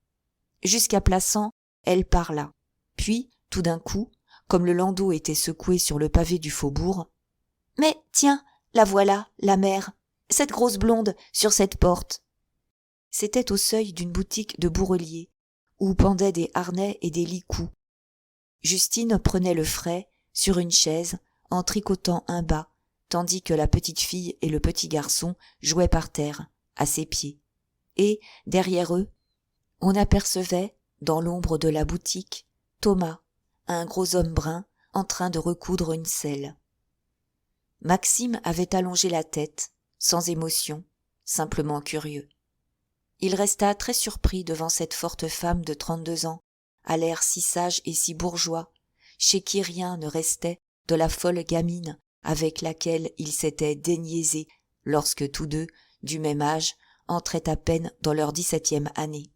Jusqu'à Plassans, elle parla. Puis, tout d'un coup, comme le landau était secoué sur le pavé du faubourg, « Mais tiens, la voilà, la mère, cette grosse blonde, sur cette porte. » C'était au seuil d'une boutique de bourrelier, où pendaient des harnais et des licous. Justine prenait le frais, sur une chaise, en tricotant un bas, tandis que la petite fille et le petit garçon jouaient par terre, à ses pieds. Et, derrière eux, on apercevait, dans l'ombre de la boutique, Thomas, un gros homme brun, en train de recoudre une selle. Maxime avait allongé la tête, sans émotion, simplement curieux. Il resta très surpris devant cette forte femme de 32 ans, à l'air si sage et si bourgeois, chez qui rien ne restait de la folle gamine avec laquelle il s'était déniaisé lorsque tous deux, du même âge, entraient à peine dans leur 17e année.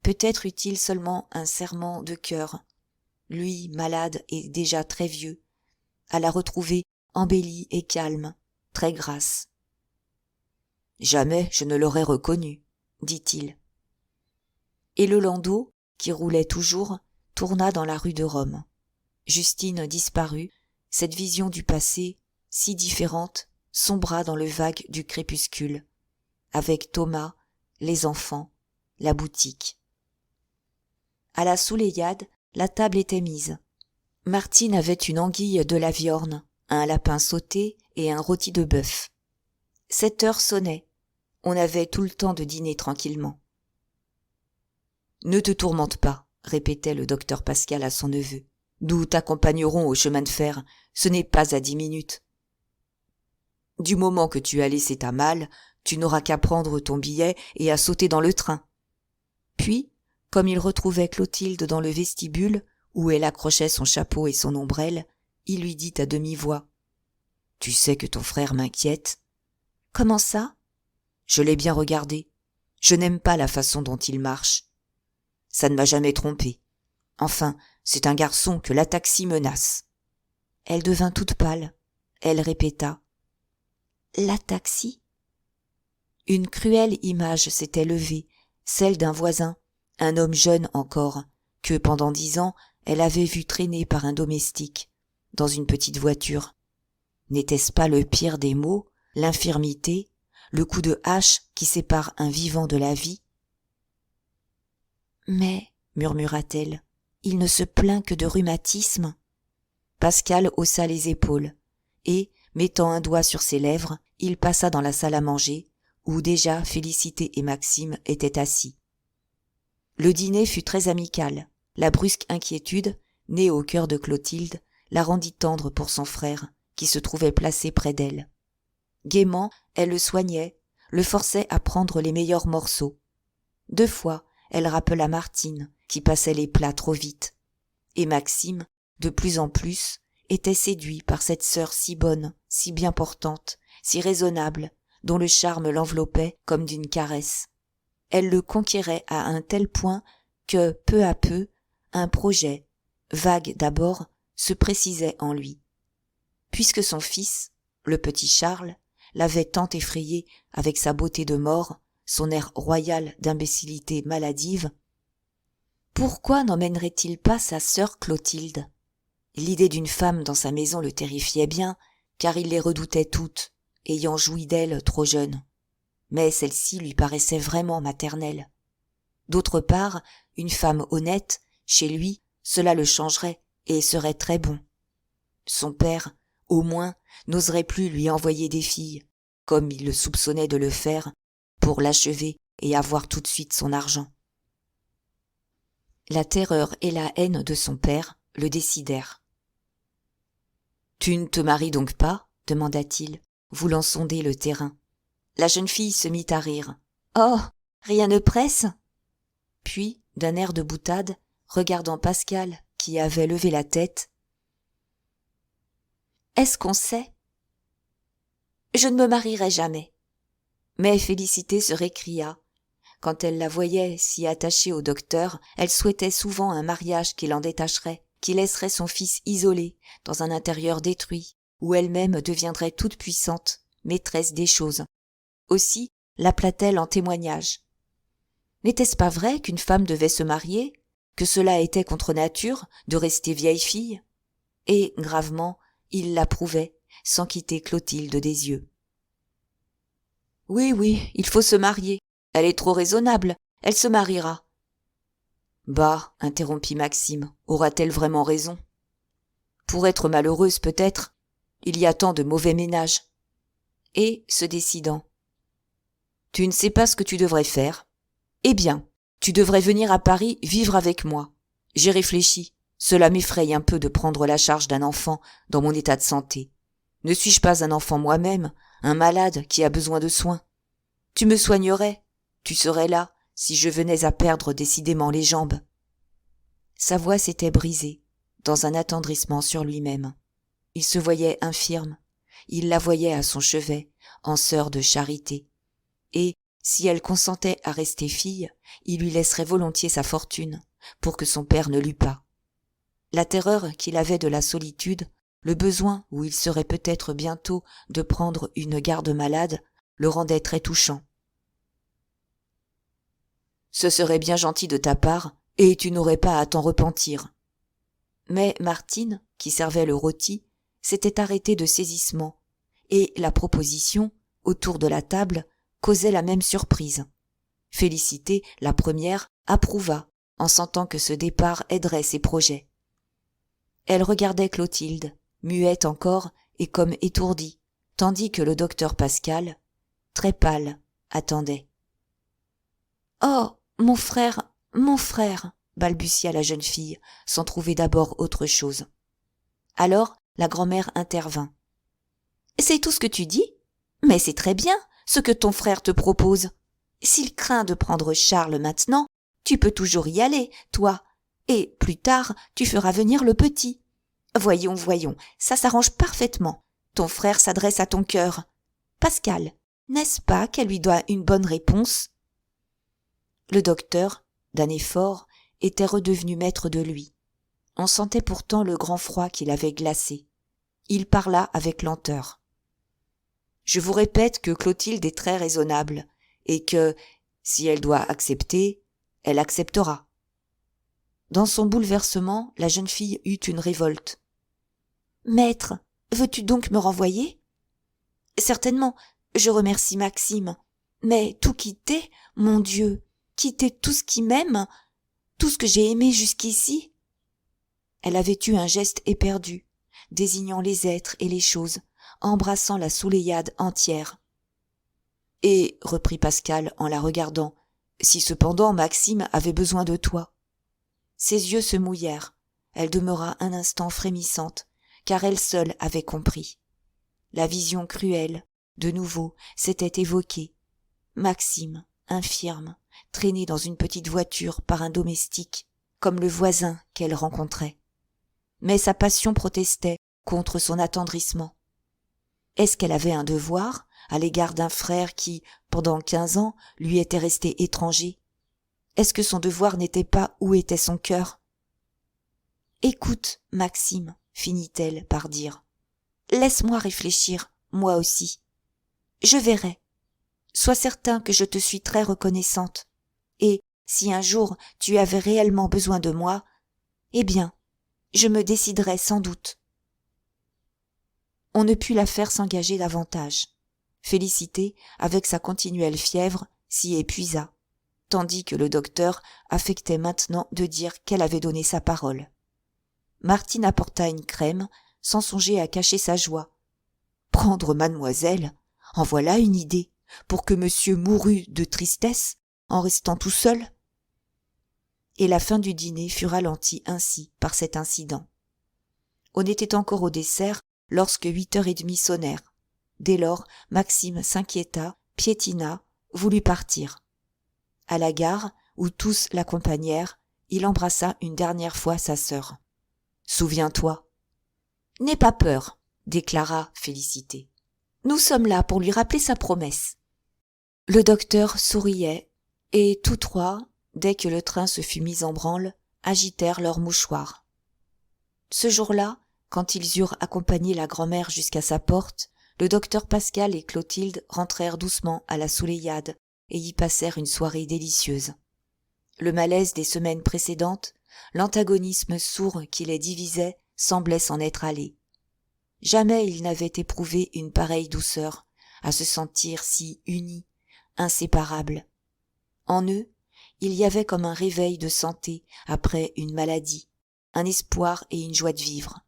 Peut-être eut-il seulement un serrement de cœur, lui malade et déjà très vieux, à la retrouver embellie et calme, très grasse. « Jamais je ne l'aurais reconnu, » dit-il. Et le landau, qui roulait toujours, tourna dans la rue de Rome. Justine disparut, cette vision du passé, si différente, sombra dans le vague du crépuscule, avec Thomas, les enfants, la boutique. À la Souleillade, la table était mise. Martine avait une anguille de la Viorne, un lapin sauté et un rôti de bœuf. 7 heures sonnaient. On avait tout le temps de dîner tranquillement. « Ne te tourmente pas, » répétait le docteur Pascal à son neveu. « Nous t'accompagnerons au chemin de fer, ce n'est pas à 10 minutes. Du moment que tu as laissé ta malle, tu n'auras qu'à prendre ton billet et à sauter dans le train. » Puis, comme il retrouvait Clotilde dans le vestibule, où elle accrochait son chapeau et son ombrelle, il lui dit à demi-voix. « Tu sais que ton frère m'inquiète. »« Comment ça ?»« Je l'ai bien regardé. Je n'aime pas la façon dont il marche. Ça ne m'a jamais trompé. Enfin, c'est un garçon que l'ataxie menace. » Elle devint toute pâle. Elle répéta. « L'ataxie ?» Une cruelle image s'était levée, celle d'un voisin, un homme jeune encore, que pendant 10 ans elle avait vu traîner par un domestique, dans une petite voiture. N'était-ce pas le pire des maux, l'infirmité, le coup de hache qui sépare un vivant de la vie ? « Mais, murmura-t-elle, il ne se plaint que de rhumatisme. » Pascal haussa les épaules, et, mettant un doigt sur ses lèvres, il passa dans la salle à manger, où déjà Félicité et Maxime étaient assis. Le dîner fut très amical. La brusque inquiétude, née au cœur de Clotilde, la rendit tendre pour son frère, qui se trouvait placé près d'elle. Gaiement, elle le soignait, le forçait à prendre les meilleurs morceaux. 2 fois, elle rappela Martine, qui passait les plats trop vite. Et Maxime, de plus en plus, était séduit par cette sœur si bonne, si bien portante, si raisonnable, dont le charme l'enveloppait comme d'une caresse. Elle le conquérait à un tel point que, peu à peu, un projet, vague d'abord, se précisait en lui. Puisque son fils, le petit Charles, l'avait tant effrayé avec sa beauté de mort, son air royal d'imbécilité maladive, pourquoi n'emmènerait-il pas sa sœur Clotilde ? L'idée d'une femme dans sa maison le terrifiait bien, car il les redoutait toutes, ayant joui d'elle trop jeune. Mais celle-ci lui paraissait vraiment maternelle. D'autre part, une femme honnête, chez lui, cela le changerait et serait très bon. Son père, au moins, n'oserait plus lui envoyer des filles, comme il le soupçonnait de le faire, pour l'achever et avoir tout de suite son argent. La terreur et la haine de son père le décidèrent. « Tu ne te maries donc pas ?» demanda-t-il, voulant sonder le terrain. La jeune fille se mit à rire. « Oh, rien ne presse ?» Puis, d'un air de boutade, regardant Pascal, qui avait levé la tête. « Est-ce qu'on sait ? Je ne me marierai jamais. » Mais Félicité se récria. Quand elle la voyait si attachée au docteur, elle souhaitait souvent un mariage qui l'en détacherait, qui laisserait son fils isolé, dans un intérieur détruit, où elle-même deviendrait toute puissante, maîtresse des choses. Aussi l'appela-t-elle en témoignage. N'était-ce pas vrai qu'une femme devait se marier, que cela était contre nature de rester vieille fille ? Et, gravement, il l'approuvait, sans quitter Clotilde des yeux. « Oui, il faut se marier. Elle est trop raisonnable, elle se mariera. » « Bah, interrompit Maxime, aura-t-elle vraiment raison ? Pour être malheureuse peut-être, il y a tant de mauvais ménages. » Et, se décidant. « Tu ne sais pas ce que tu devrais faire ? Eh bien, tu devrais venir à Paris vivre avec moi. J'ai réfléchi, cela m'effraie un peu de prendre la charge d'un enfant dans mon état de santé. Ne suis-je pas un enfant moi-même, un malade qui a besoin de soins ? Tu me soignerais, tu serais là, si je venais à perdre décidément les jambes. » Sa voix s'était brisée, dans un attendrissement sur lui-même. Il se voyait infirme, il la voyait à son chevet, en sœur de charité. Et, si elle consentait à rester fille, il lui laisserait volontiers sa fortune, pour que son père ne l'eût pas. La terreur qu'il avait de la solitude, le besoin où il serait peut-être bientôt de prendre une garde malade, le rendait très touchant. « Ce serait bien gentil de ta part, et tu n'aurais pas à t'en repentir. » Mais Martine, qui servait le rôti, s'était arrêtée de saisissement, et la proposition, autour de la table, causait la même surprise. Félicité, la première, approuva, en sentant que ce départ aiderait ses projets. Elle regardait Clotilde, muette encore et comme étourdie, tandis que le docteur Pascal, très pâle, attendait. « Oh, mon frère, balbutia la jeune fille, sans trouver d'abord autre chose. Alors la grand-mère intervint. « C'est tout ce que tu dis ? Mais c'est très bien ce que ton frère te propose. S'il craint de prendre Charles maintenant, tu peux toujours y aller, toi, et plus tard tu feras venir le petit. Voyons, ça s'arrange parfaitement. Ton frère s'adresse à ton cœur. Pascal, n'est-ce pas qu'elle lui doit une bonne réponse ?» Le docteur, d'un effort, était redevenu maître de lui. On sentait pourtant le grand froid qui l'avait glacé. Il parla avec lenteur. « Je vous répète que Clotilde est très raisonnable, et que, si elle doit accepter, elle acceptera. » Dans son bouleversement, la jeune fille eut une révolte. « Maître, veux-tu donc me renvoyer ? » ?»« Certainement, je remercie Maxime. Mais tout quitter, mon Dieu, quitter tout ce qui m'aime, tout ce que j'ai aimé jusqu'ici ?» Elle avait eu un geste éperdu, désignant les êtres et les choses, embrassant la Souléyade entière. « Et, reprit Pascal en la regardant, si cependant Maxime avait besoin de toi ?» Ses yeux se mouillèrent. Elle demeura un instant frémissante, car elle seule avait compris. La vision cruelle, de nouveau, s'était évoquée. Maxime, infirme, traîné dans une petite voiture par un domestique, comme le voisin qu'elle rencontrait. Mais sa passion protestait contre son attendrissement. Est-ce qu'elle avait un devoir à l'égard d'un frère qui, pendant 15 ans, lui était resté étranger ? Est-ce que son devoir n'était pas où était son cœur ? « Écoute, Maxime, finit-elle par dire. Laisse-moi réfléchir, moi aussi. Je verrai. Sois certain que je te suis très reconnaissante. Et, si un jour tu avais réellement besoin de moi, eh bien, je me déciderai sans doute. » On ne put la faire s'engager davantage. Félicité, avec sa continuelle fièvre, s'y épuisa, tandis que le docteur affectait maintenant de dire qu'elle avait donné sa parole. Martine apporta une crème, sans songer à cacher sa joie. Prendre mademoiselle, en voilà une idée, pour que monsieur mourût de tristesse, en restant tout seul. Et la fin du dîner fut ralentie ainsi par cet incident. On était encore au dessert lorsque 8h30 sonnèrent. Dès lors, Maxime s'inquiéta, piétina, voulut partir. À la gare, où tous l'accompagnèrent, il embrassa une dernière fois sa sœur. « Souviens-toi. »« N'aie pas peur, » déclara Félicité. « Nous sommes là pour lui rappeler sa promesse. » Le docteur souriait, et tous trois, dès que le train se fut mis en branle, agitèrent leurs mouchoirs. Ce jour-là, quand ils eurent accompagné la grand-mère jusqu'à sa porte, le docteur Pascal et Clotilde rentrèrent doucement à la Souléyade et y passèrent une soirée délicieuse. Le malaise des semaines précédentes, l'antagonisme sourd qui les divisait, semblait s'en être allé. Jamais ils n'avaient éprouvé une pareille douceur, à se sentir si unis, inséparables. En eux, il y avait comme un réveil de santé après une maladie, un espoir et une joie de vivre.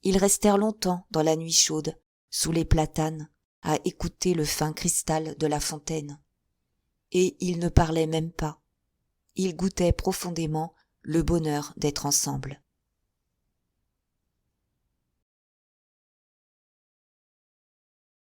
Ils restèrent longtemps dans la nuit chaude, sous les platanes, à écouter le fin cristal de la fontaine. Et ils ne parlaient même pas. Ils goûtaient profondément le bonheur d'être ensemble.